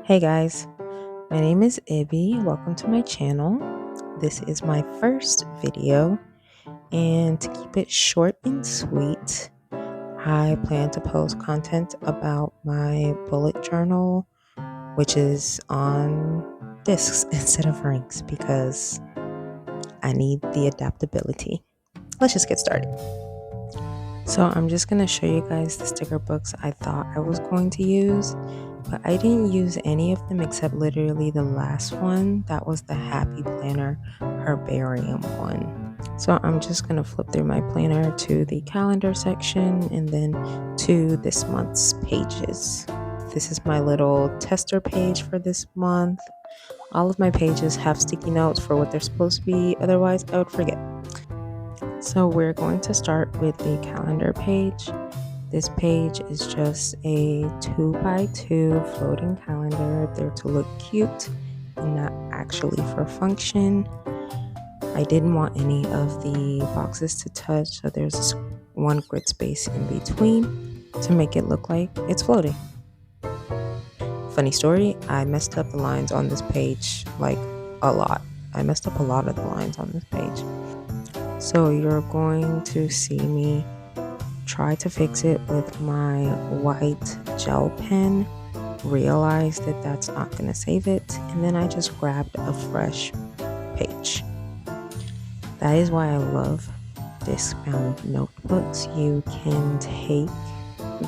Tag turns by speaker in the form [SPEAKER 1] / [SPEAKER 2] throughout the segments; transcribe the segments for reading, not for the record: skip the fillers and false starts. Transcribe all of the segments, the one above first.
[SPEAKER 1] Hey guys, my name is Ibby. Welcome to my channel. This is my first video, and to keep it short and sweet, I plan to post content about my bullet journal, which is on discs instead of rings because I need the adaptability. Let's just get started. So I'm just going to show you guys the sticker books I thought I was going to use, but I didn't use any of them except literally the last one. That was the Happy Planner Herbarium one. So I'm just going to flip through my planner to the calendar section and then to this month's pages. This is my little tester page for this month. All of my pages have sticky notes for what they're supposed to be, otherwise I would forget. So we're going to start with the calendar page. This page is just a 2x2 floating calendar. They're to look cute and not actually for function. I didn't want any of the boxes to touch, so there's one grid space in between to make it look like it's floating. Funny story, I messed up the lines on this page like a lot. I messed up a lot of the lines on this page. So you're going to see me try to fix it with my white gel pen, realize that that's not going to save it, and then I just grabbed a fresh page. That is why I love Discbound notebooks. You can take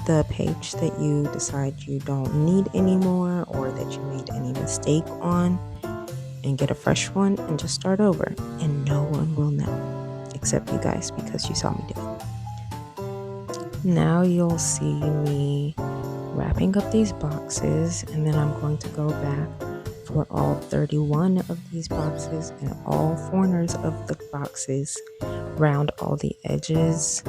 [SPEAKER 1] the page that you decide you don't need anymore or that you made any mistake on and get a fresh one and just start over, and no one will know except you guys because you saw me do it. Now you'll see me wrapping up these boxes, and then I'm going to go back for all 31 of these boxes and all corners of the boxes, round all the edges.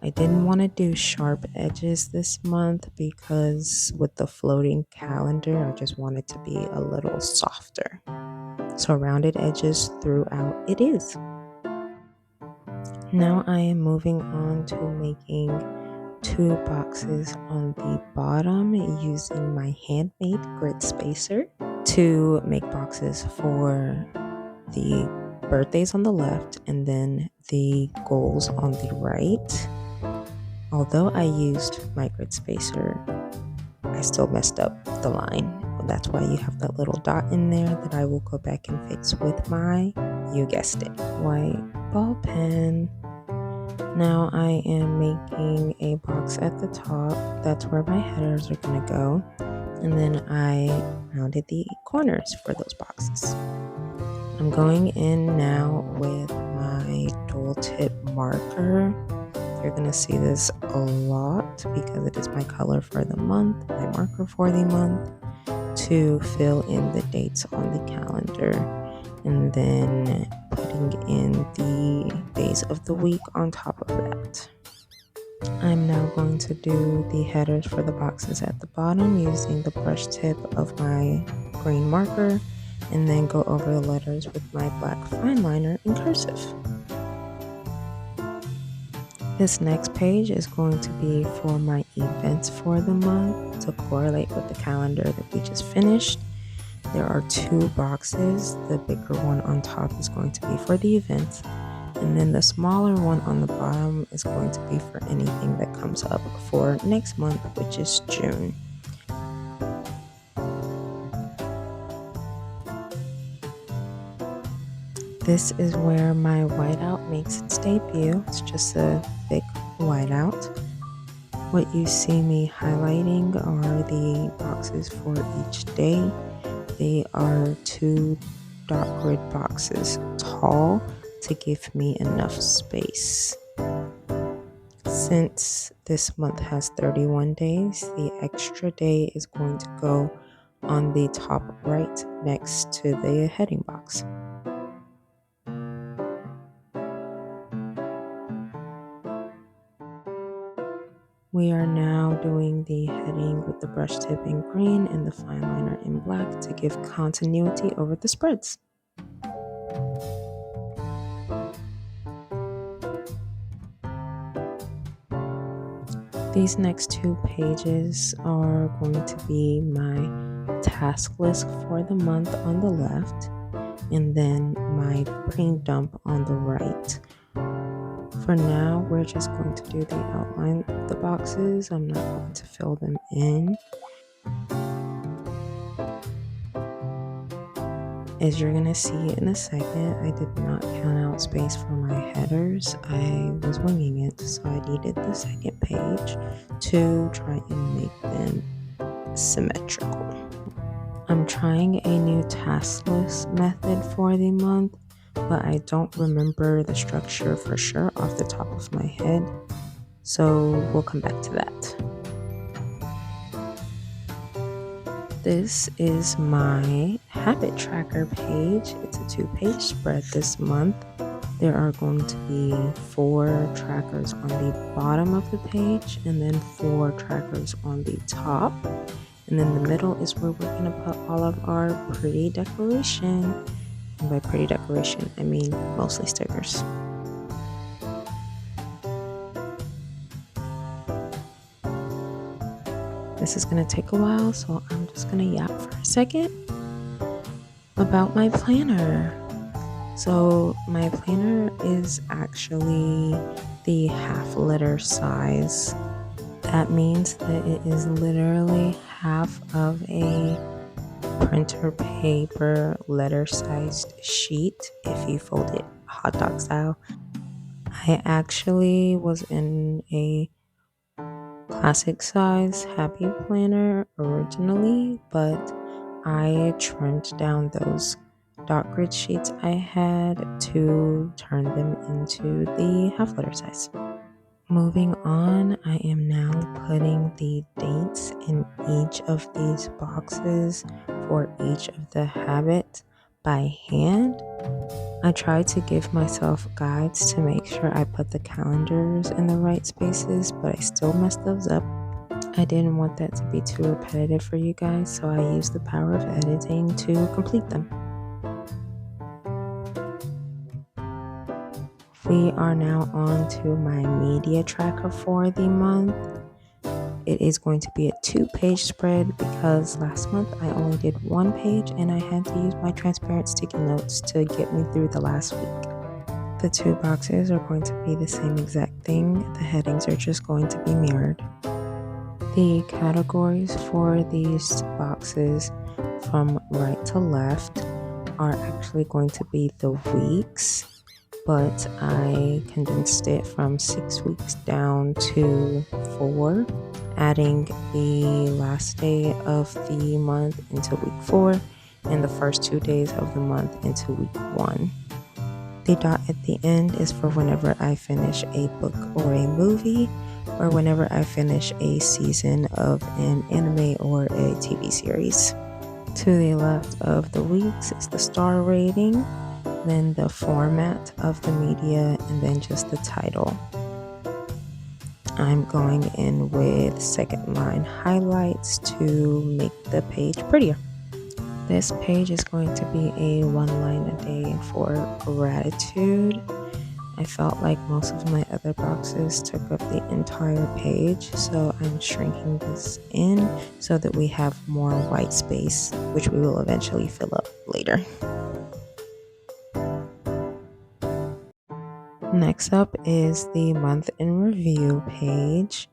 [SPEAKER 1] I didn't want to do sharp edges this month because with the floating calendar, I just wanted to be a little softer. So rounded edges throughout it is. Now I am moving on to making 2 boxes on the bottom using my handmade grid spacer to make boxes for the birthdays on the left and then the goals on the right. Although I used my grid spacer, I still messed up the line. That's why you have that little dot in there that I will go back and fix with my, you guessed it, white ball pen. Now I am making a box at the top. That's where my headers are going to go. And then I rounded the corners for those boxes. I'm going in now with my dual tip marker. You're going to see this a lot because it is my color for the month, my marker for the month, to fill in the dates on the calendar, and then putting in the days of the week on top of that. I'm now going to do the headers for the boxes at the bottom using the brush tip of my green marker, and then go over the letters with my black fine liner in cursive. This next page is going to be for my events for the month to correlate with the calendar that we just finished. There are 2 boxes. The bigger one on top is going to be for the events, and then the smaller one on the bottom is going to be for anything that comes up for next month, which is June. This is where my whiteout makes its debut. It's just a thick whiteout. What you see me highlighting are the boxes for each day. They are 2 dot grid boxes tall to give me enough space. Since this month has 31 days, the extra day is going to go on the top right next to the heading box. We are now doing the heading with the brush tip in green and the fine liner in black to give continuity over the spreads. These next 2 pages are going to be my task list for the month on the left, and then my brain dump on the right. For now, we're just going to do the outline of the boxes. I'm not going to fill them in. As you're going to see in a second, I did not count out space for my headers. I was winging it, so I needed the second page to try and make them symmetrical. I'm trying a new task list method for the month, but I don't remember the structure for sure off the top of my head, so we'll come back to that. This is my habit tracker page. It's a 2-page spread this month. There are going to be 4 trackers on the bottom of the page and then 4 trackers on the top. And then the middle is where we're going to put all of our pretty decoration. And by pretty decoration, I mean mostly stickers. This is going to take a while, so I'm just going to yap for a second about my planner. So my planner is actually the half letter size. That means that it is literally half of a printer paper letter sized sheet if you fold it hot dog style. I actually was in a classic size Happy Planner originally, but I trimmed down those dot grid sheets I had to turn them into the half letter size. Moving on, I am now putting the dates in each of these boxes for each of the habits by hand. I tried to give myself guides to make sure I put the calendars in the right spaces, but I still messed those up. I didn't want that to be too repetitive for you guys, so I used the power of editing to complete them. We are now on to my media tracker for the month. It is going to be a 2-page spread because last month I only did 1 page and I had to use my transparent sticky notes to get me through the last week. The 2 boxes are going to be the same exact thing. The headings are just going to be mirrored. The categories for these boxes from right to left are actually going to be the weeks, but I condensed it from 6 weeks down to 4, adding the last day of the month into week 4 and the first 2 days of the month into week 1. The dot at the end is for whenever I finish a book or a movie, or whenever I finish a season of an anime or a TV series. To the left of the weeks is the star rating, then the format of the media, and then just the title. I'm going in with second line highlights to make the page prettier. This page is going to be a 1 line a day for gratitude. I felt like most of my other boxes took up the entire page, so I'm shrinking this in so that we have more white space, which we will eventually fill up later. Next up is the month in review page.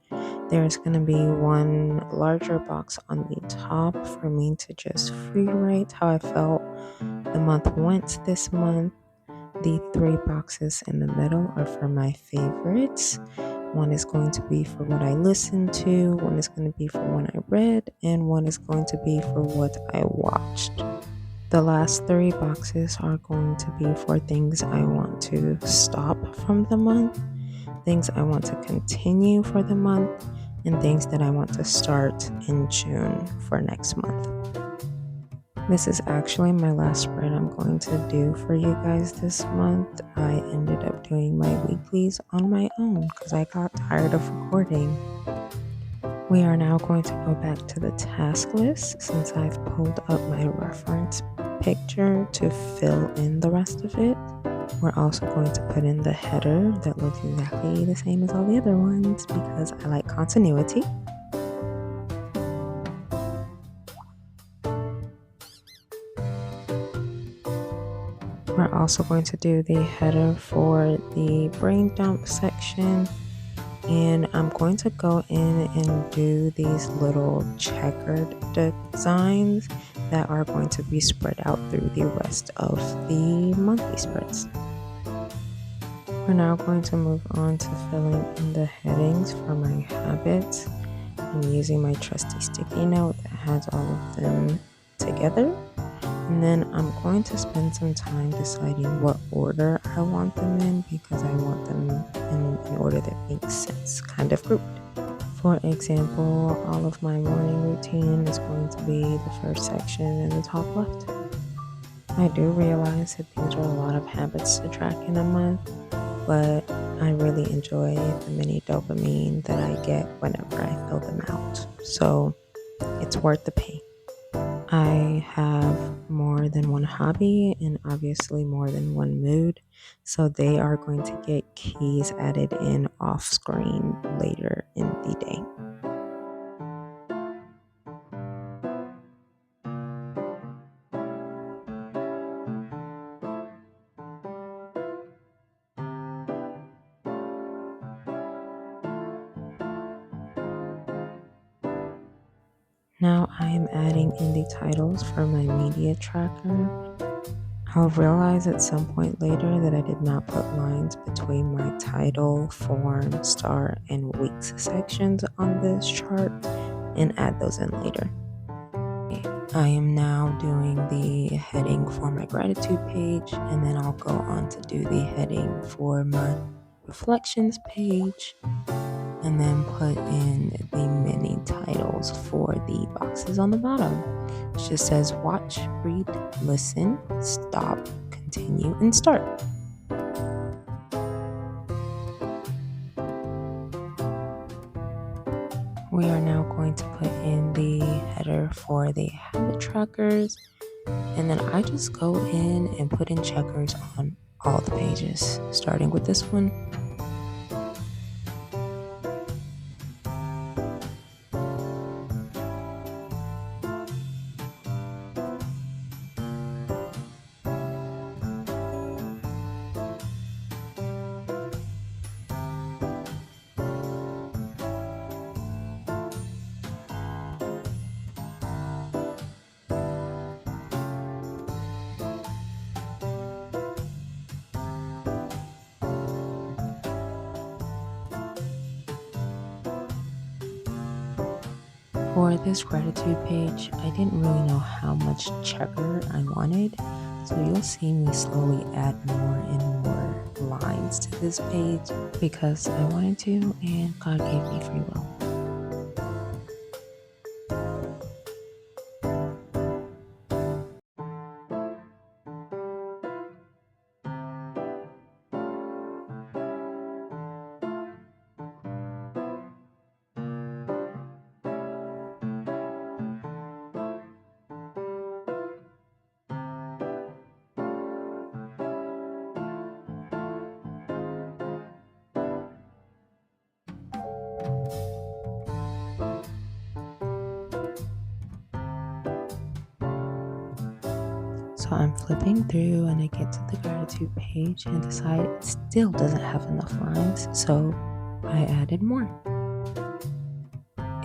[SPEAKER 1] There's going to be 1 larger box on the top for me to just free write how I felt the month went this month. The 3 boxes in the middle are for my favorites. 1 is going to be for what I listened to, 1 is going to be for what I read, and 1 is going to be for what I watched. The last 3 boxes are going to be for things I want to stop from the month, things I want to continue for the month, and things that I want to start in June for next month. This is actually my last spread I'm going to do for you guys this month. I ended up doing my weeklies on my own because I got tired of recording. We are now going to go back to the task list since I've pulled up my reference picture to fill in the rest of it. We're also going to put in the header that looks exactly the same as all the other ones because I like continuity. We're also going to do the header for the brain dump section. And I'm going to go in and do these little checkered designs that are going to be spread out through the rest of the monthly spreads. We're now going to move on to filling in the headings for my habits. I'm using my trusty sticky note that has all of them together. And then I'm going to spend some time deciding what order I want them in, because I want them in an order that makes sense, kind of grouped. For example, all of my morning routine is going to be the first section in the top left. I do realize that these are a lot of habits to track in a month, but I really enjoy the mini dopamine that I get whenever I fill them out. So it's worth the pain. I have more than one hobby and obviously more than one mood, so they are going to get keys added in off screen later in the day. Now I am adding in the titles for my media tracker. I'll realize at some point later that I did not put lines between my title, form, start, and weeks sections on this chart, and add those in later. I am now doing the heading for my gratitude page, and then I'll go on to do the heading for my reflections page, and then put in the mini titles for the boxes on the bottom. It just says watch, read, listen, stop, continue, and start. We are now going to put in the header for the habit trackers, and then I just go in and put in checkers on all the pages, starting with this one. For this gratitude page, I didn't really know how much checker I wanted, so you'll see me slowly add more and more lines to this page because I wanted to, and God gave me free will. So I'm flipping through and I get to the gratitude page and decide it still doesn't have enough lines, so I added more.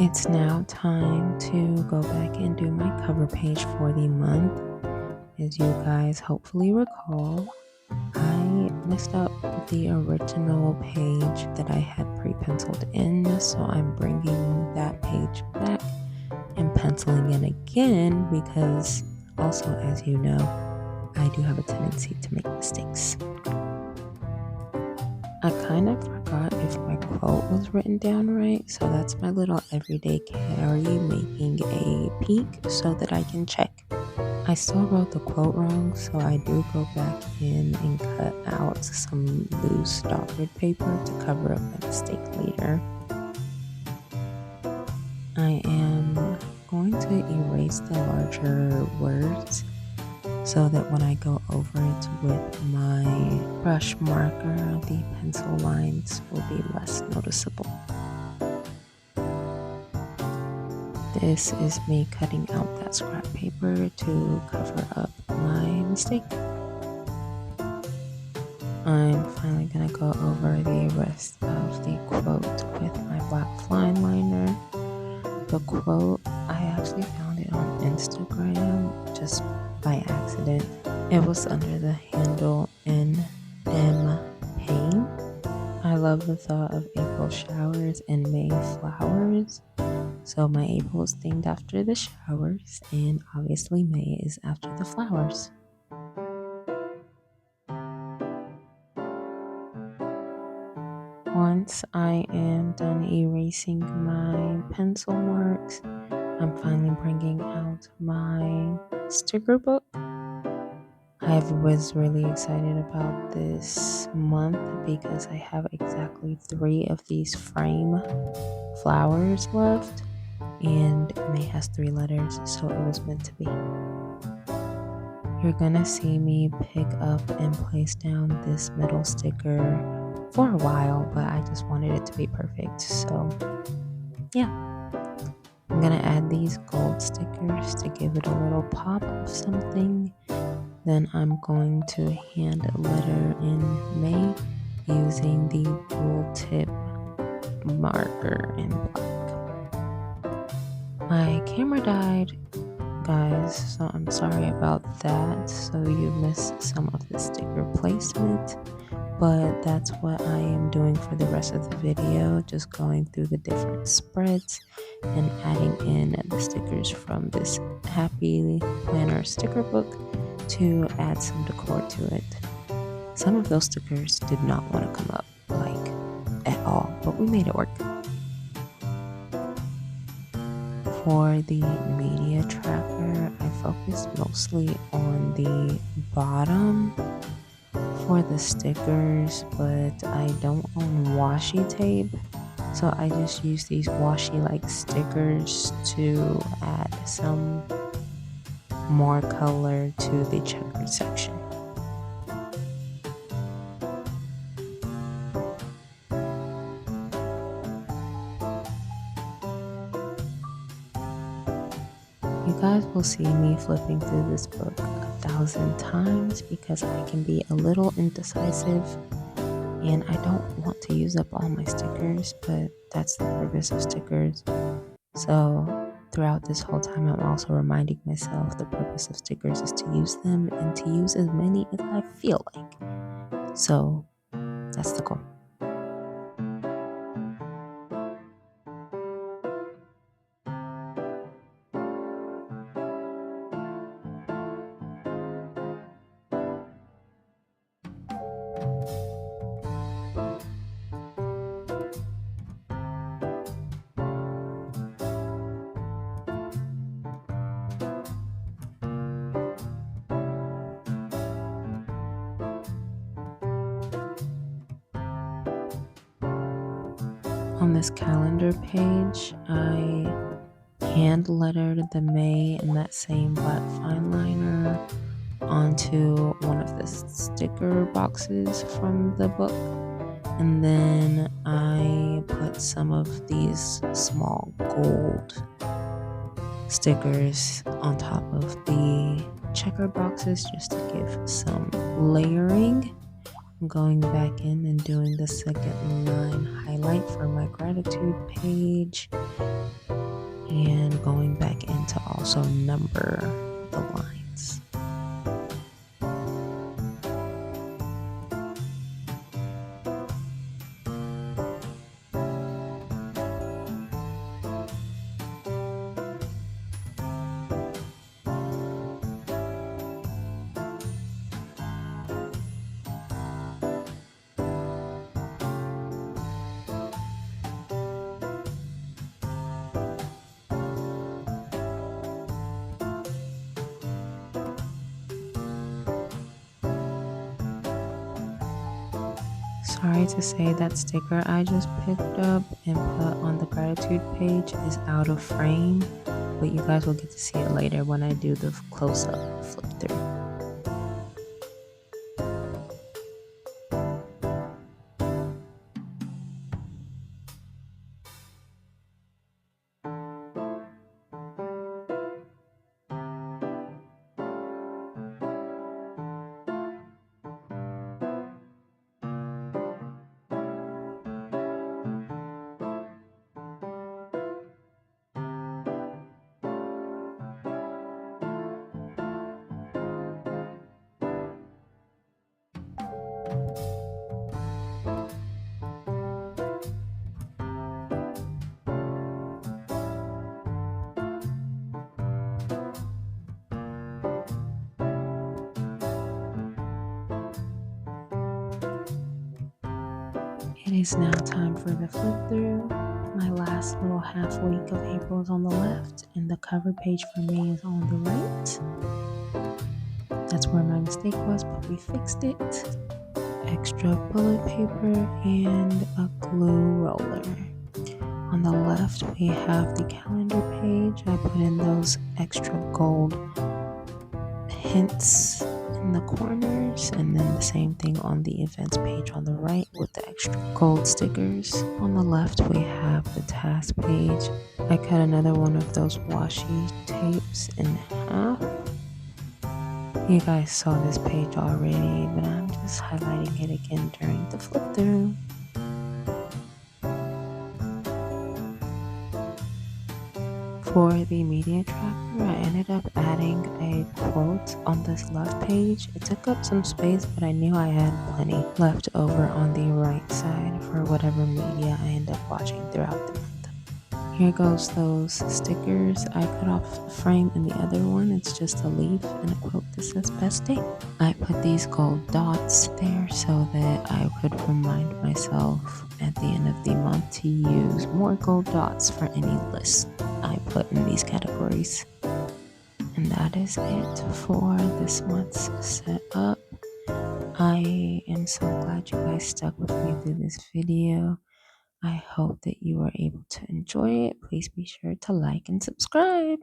[SPEAKER 1] It's now time to go back and do my cover page for the month. As you guys hopefully recall, I messed up the original page that I had pre-penciled in, so I'm bringing that page back and penciling in again because also, as you know, I do have a tendency to make mistakes. I kind of forgot if my quote was written down right, so that's my little everyday Carrie making a peek so that I can check. I still wrote the quote wrong, so I do go back in and cut out some loose dotted paper to cover up my mistake later. I am going to erase the larger words so that when I go over it with my brush marker, the pencil lines will be less noticeable. This is me cutting out that scrap paper to cover up my mistake. I'm finally gonna go over the rest of the quote with my black fine liner. The quote, I actually found it on Instagram just by accident. It was under the handle NM Pain. I love the thought of April showers and May flowers. So my April is themed after the showers, and obviously May is after the flowers. Once I am done erasing my pencil marks, I'm finally bringing out my sticker book. I was really excited about this month because I have exactly 3 of these frame flowers left, and May has 3 letters, so it was meant to be. You're gonna see me pick up and place down this middle sticker for a while, but I just wanted it to be perfect. So yeah, I'm gonna add these gold stickers to give it a little pop of something. Then I'm going to hand letter in May using the dual tip marker in black. My camera died, guys, so I'm sorry about that. So you missed some of the sticker placement, but that's what I am doing for the rest of the video, just going through the different spreads and adding in the stickers from this Happy Planner sticker book to add some decor to it. Some of those stickers did not want to come up like at all, but we made it work. For the media tracker, I focused mostly on the bottom for the stickers, but I don't own washi tape, so I just use these washi like stickers to add some more color to the checkered section. You guys will see me flipping through this book 1,000 times because I can be a little indecisive and I don't want to use up all my stickers, but that's the purpose of stickers. So throughout this whole time, I'm also reminding myself the purpose of stickers is to use them and to use as many as I feel like. So that's the goal. On this calendar page, I hand lettered the May in that same black fine liner onto one of the sticker boxes from the book, and then I put some of these small gold stickers on top of the checker boxes just to give some layering. I'm going back in and doing the second line highlight for my gratitude page, and going back in to also number the lines. Sorry to say that sticker I just picked up and put on the gratitude page is out of frame, but you guys will get to see it later when I do the close-up flip through. It is now time for the flip through. My last little half week of April is on the left, and the cover page for May is on the right. That's where my mistake was, but we fixed it. Extra bullet paper and a glue roller. On the left, we have the calendar page. I put in those extra gold hints in the corners, and then the same thing on the events page on the right with the extra gold stickers. On the left, we have the task page. I cut another one of those washi tapes in half. You guys saw this page already, but I'm just highlighting it again during the flip through. For the media tracker, I ended up adding a quote on this left page. It took up some space, but I knew I had plenty left over on the right side for whatever media I end up watching throughout the month. Here goes those stickers. I cut off the frame in the other one. It's just a leaf and a quote that says best day. I put these gold dots there so that I could remind myself at the end of the month to use more gold dots for any list I put in these categories. And that is it for this month's setup. I am so glad you guys stuck with me through this video. I hope that you were able to enjoy it. Please be sure to like and subscribe.